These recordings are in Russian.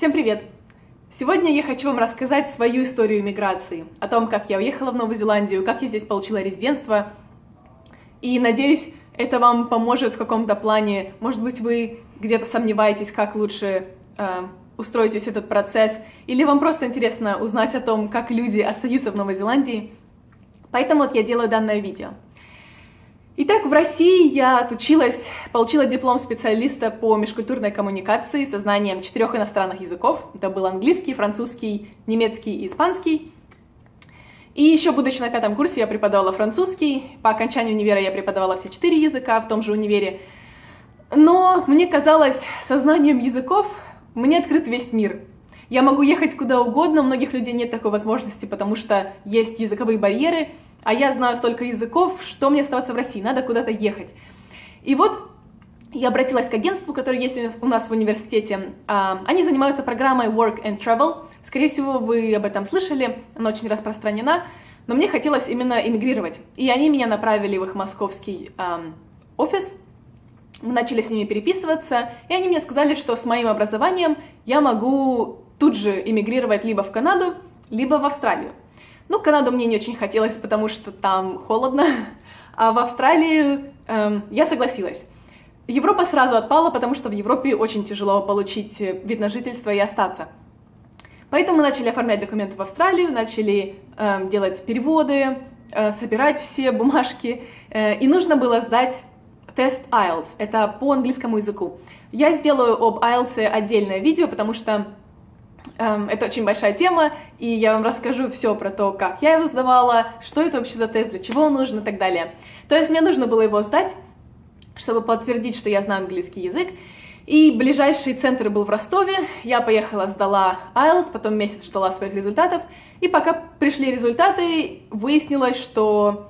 Всем привет! Сегодня я хочу вам рассказать свою историю миграции, о том, как я уехала в Новую Зеландию, как я здесь получила резидентство. И надеюсь, это вам поможет в каком-то плане. Может быть, вы где-то сомневаетесь, как лучше устроить весь этот процесс, или вам просто интересно узнать о том, как люди остаются в Новой Зеландии. Поэтому вот я делаю данное видео. Итак, в России я отучилась, получила диплом специалиста по межкультурной коммуникации со знанием 4 иностранных языков. Это был английский, французский, немецкий и испанский. И еще, будучи на 5 курсе, я преподавала французский. По окончанию универа я преподавала все 4 языка в том же универе. Но мне казалось, со знанием языков мне открыт весь мир. Я могу ехать куда угодно, у многих людей нет такой возможности, потому что есть языковые барьеры, а я знаю столько языков, что мне оставаться в России, надо куда-то ехать. И вот я обратилась к агентству, которое есть у нас в университете. Они занимаются программой Work and Travel. Скорее всего, вы об этом слышали, она очень распространена, но мне хотелось именно эмигрировать. И они меня направили в их московский офис. Мы начали с ними переписываться, и они мне сказали, что с моим образованием я могу тут же эмигрировать либо в Канаду, либо в Австралию. Ну, Канаду мне не очень хотелось, потому что там холодно, а в Австралию я согласилась. Европа сразу отпала, потому что в Европе очень тяжело получить вид на жительство и остаться. Поэтому мы начали оформлять документы в Австралию, начали делать переводы, собирать все бумажки, и нужно было сдать тест IELTS, это по английскому языку. Я сделаю об IELTS отдельное видео, потому что это очень большая тема, и я вам расскажу все про то, как я его сдавала, что это вообще за тест, для чего он нужен и так далее. То есть мне нужно было его сдать, чтобы подтвердить, что я знаю английский язык. И ближайший центр был в Ростове. Я поехала, сдала IELTS, потом месяц ждала своих результатов. И пока пришли результаты, выяснилось, что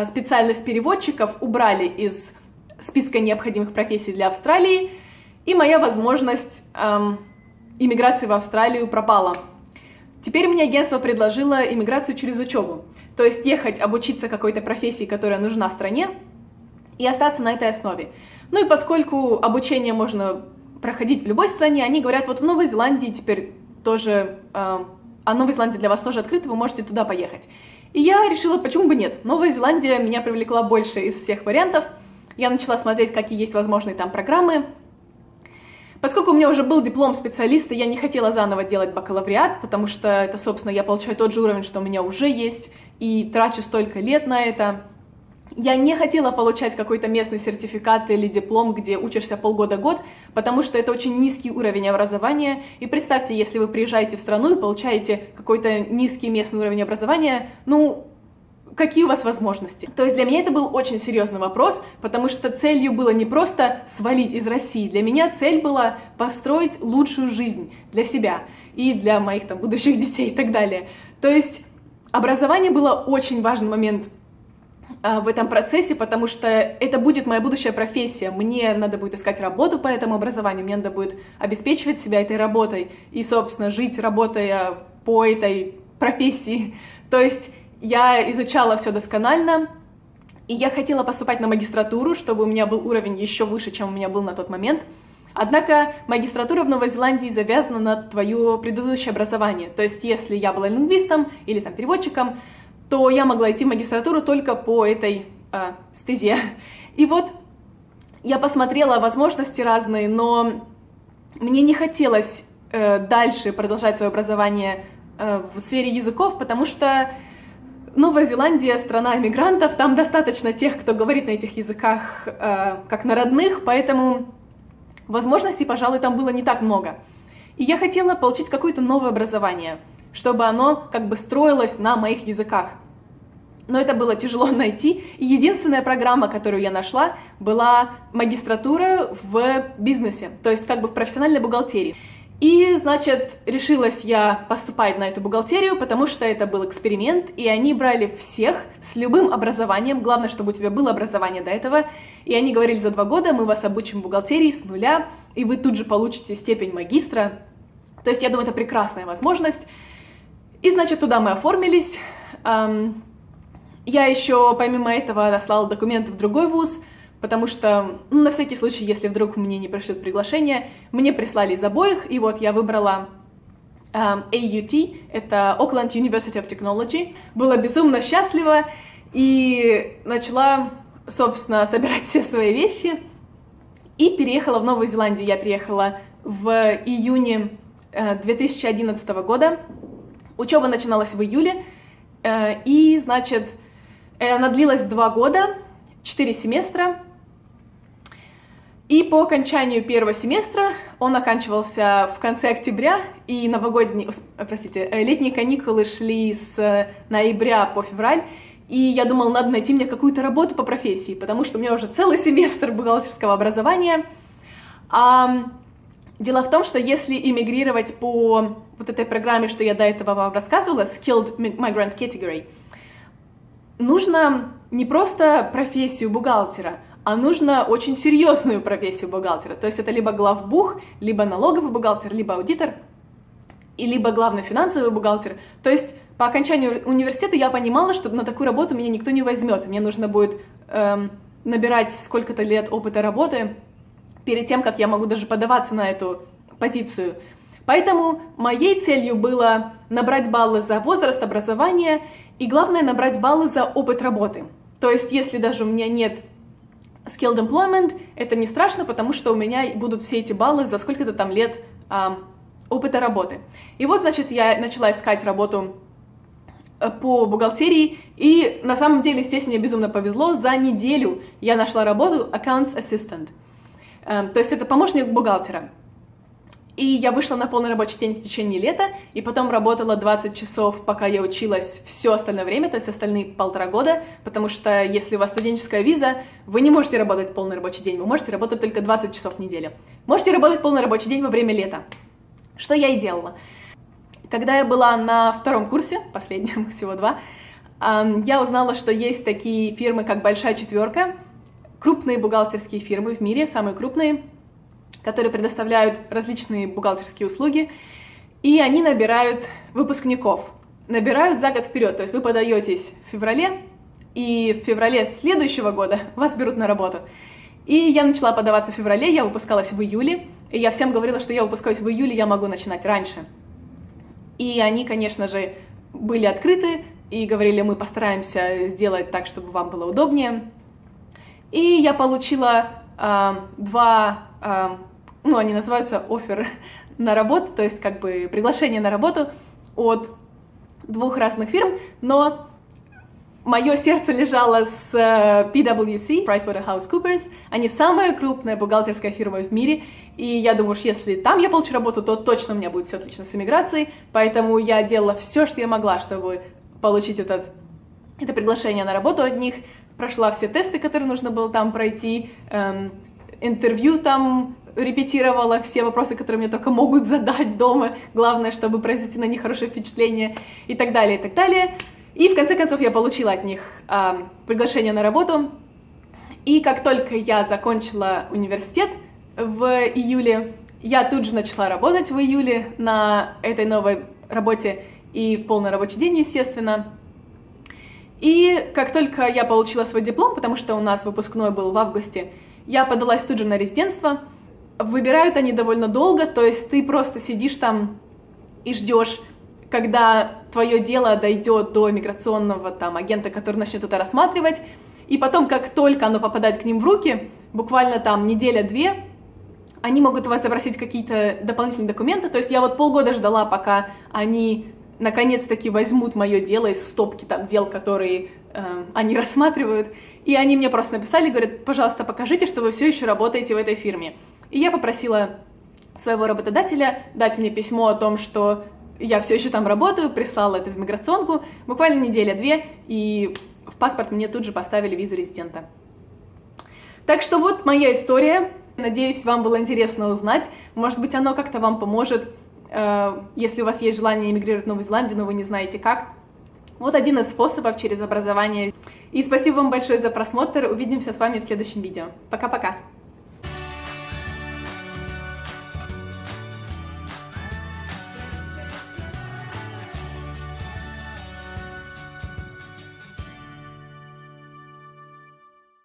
специальность переводчиков убрали из списка необходимых профессий для Австралии, и моя возможность иммиграции в Австралию пропала. Теперь мне агентство предложило иммиграцию через учебу, то есть ехать обучиться какой-то профессии, которая нужна стране, и остаться на этой основе. Ну и поскольку обучение можно проходить в любой стране, они говорят, вот в Новой Зеландии теперь тоже, Новая Зеландия для вас тоже открыта, вы можете туда поехать. И я решила, почему бы нет. Новая Зеландия меня привлекла больше из всех вариантов. Я начала смотреть, какие есть возможные там программы. Поскольку у меня уже был диплом специалиста, я не хотела заново делать бакалавриат, потому что это, собственно, я получаю тот же уровень, что у меня уже есть, и трачу столько лет на это. Я не хотела получать какой-то местный сертификат или диплом, где учишься полгода-год, потому что это очень низкий уровень образования. И представьте, если вы приезжаете в страну и получаете какой-то низкий местный уровень образования, ну, какие у вас возможности? То есть для меня это был очень серьезный вопрос, потому что целью было не просто свалить из России. Для меня цель была построить лучшую жизнь для себя и для моих там будущих детей и так далее. То есть образование было очень важный момент в этом процессе, потому что это будет моя будущая профессия. Мне надо будет искать работу по этому образованию, мне надо будет обеспечивать себя этой работой и, собственно, жить, работая по этой профессии. То есть я изучала все досконально, и я хотела поступать на магистратуру, чтобы у меня был уровень еще выше, чем у меня был на тот момент. Однако магистратура в Новой Зеландии завязана на твое предыдущее образование. То есть если я была лингвистом или там переводчиком, то я могла идти в магистратуру только по этой стезе. И вот я посмотрела возможности разные, но мне не хотелось дальше продолжать свое образование в сфере языков, потому что Новая Зеландия — страна иммигрантов, там достаточно тех, кто говорит на этих языках как на родных, поэтому возможностей, пожалуй, там было не так много. И я хотела получить какое-то новое образование, чтобы оно как бы строилось на моих языках. Но это было тяжело найти, и единственная программа, которую я нашла, была магистратура в бизнесе, то есть как бы в профессиональной бухгалтерии. И, значит, решилась я поступать на эту бухгалтерию, потому что это был эксперимент, и они брали всех с любым образованием, главное, чтобы у тебя было образование до этого, и они говорили, за 2 года мы вас обучим бухгалтерии с нуля, и вы тут же получите степень магистра. То есть, я думаю, это прекрасная возможность. И, значит, туда мы оформились. Я еще, помимо этого, дослала документы в другой вуз, потому что, ну, на всякий случай, если вдруг мне не пришлют приглашение, мне прислали из обоих, и вот я выбрала AUT, это Auckland University of Technology, была безумно счастлива и начала, собственно, собирать все свои вещи и переехала в Новую Зеландию. Я приехала в июне 2011 года, учеба начиналась в июле, и, значит, она длилась 2 года, 4 семестра, и по окончанию первого семестра он оканчивался в конце октября, и летние каникулы шли с ноября по февраль, и я думала, надо найти мне какую-то работу по профессии, потому что у меня уже целый семестр бухгалтерского образования. Дело в том, что если эмигрировать по вот этой программе, что я до этого вам рассказывала, Skilled Migrant Category, нужно не просто профессию бухгалтера, а нужно очень серьезную профессию бухгалтера. То есть это либо главбух, либо налоговый бухгалтер, либо аудитор, и либо главный финансовый бухгалтер. То есть по окончанию университета я понимала, что на такую работу меня никто не возьмет. Мне нужно будет набирать сколько-то лет опыта работы перед тем, как я могу даже подаваться на эту позицию. Поэтому моей целью было набрать баллы за возраст, образование и, главное, набрать баллы за опыт работы. То есть если даже у меня нет skilled employment, это не страшно, потому что у меня будут все эти баллы за сколько-то там лет опыта работы. И вот, значит, я начала искать работу по бухгалтерии, и на самом деле здесь мне безумно повезло. За неделю я нашла работу accounts assistant, то есть это помощник бухгалтера. И я вышла на полный рабочий день в течение лета, и потом работала 20 часов, пока я училась все остальное время, то есть остальные 1,5 года, потому что если у вас студенческая виза, вы не можете работать полный рабочий день, вы можете работать только 20 часов в неделю. Можете работать полный рабочий день во время лета. Что я и делала. Когда я была на 2-м курсе, последнем, всего 2, я узнала, что есть такие фирмы, как Большая Четверка, крупные бухгалтерские фирмы в мире, самые крупные, которые предоставляют различные бухгалтерские услуги, и они набирают выпускников, набирают за год вперед, то есть вы подаетесь в феврале, и в феврале следующего года вас берут на работу. И я начала подаваться в феврале, я выпускалась в июле, и я всем говорила, что я выпускаюсь в июле, я могу начинать раньше. И они, конечно же, были открыты и говорили, мы постараемся сделать так, чтобы вам было удобнее. И я получила 2, они называются offer на работу, то есть как бы приглашение на работу от 2 разных фирм, но мое сердце лежало с PwC, PricewaterhouseCoopers, они самая крупная бухгалтерская фирма в мире, и я думаю, что если там я получу работу, то точно у меня будет все отлично с иммиграцией, поэтому я делала все, что я могла, чтобы получить это приглашение на работу от них, прошла все тесты, которые нужно было там пройти, интервью там репетировала, все вопросы, которые мне только могут задать дома, главное, чтобы произвести на них хорошее впечатление и так далее, и так далее. И в конце концов я получила от них приглашение на работу, и как только я закончила университет в июле, я тут же начала работать в июле на этой новой работе и в полный рабочий день, естественно. И как только я получила свой диплом, потому что у нас выпускной был в августе, я подалась тут же на резидентство. Выбирают они довольно долго, то есть ты просто сидишь там и ждешь, когда твое дело дойдет до миграционного там агента, который начнет это рассматривать, и потом, как только оно попадает к ним в руки, буквально там неделя-2, они могут у вас запросить какие-то дополнительные документы, то есть я вот полгода ждала, пока они наконец-таки возьмут мое дело из стопки там дел, которые они рассматривают, и они мне просто написали, говорят, пожалуйста, покажите, что вы все еще работаете в этой фирме. И я попросила своего работодателя дать мне письмо о том, что я все еще там работаю, прислала это в миграционку, буквально неделя-2, и в паспорт мне тут же поставили визу резидента. Так что вот моя история. Надеюсь, вам было интересно узнать. Может быть, оно как-то вам поможет, если у вас есть желание эмигрировать в Новую Зеландию, но вы не знаете как. Вот один из способов через образование. И спасибо вам большое за просмотр. Увидимся с вами в следующем видео. Пока-пока!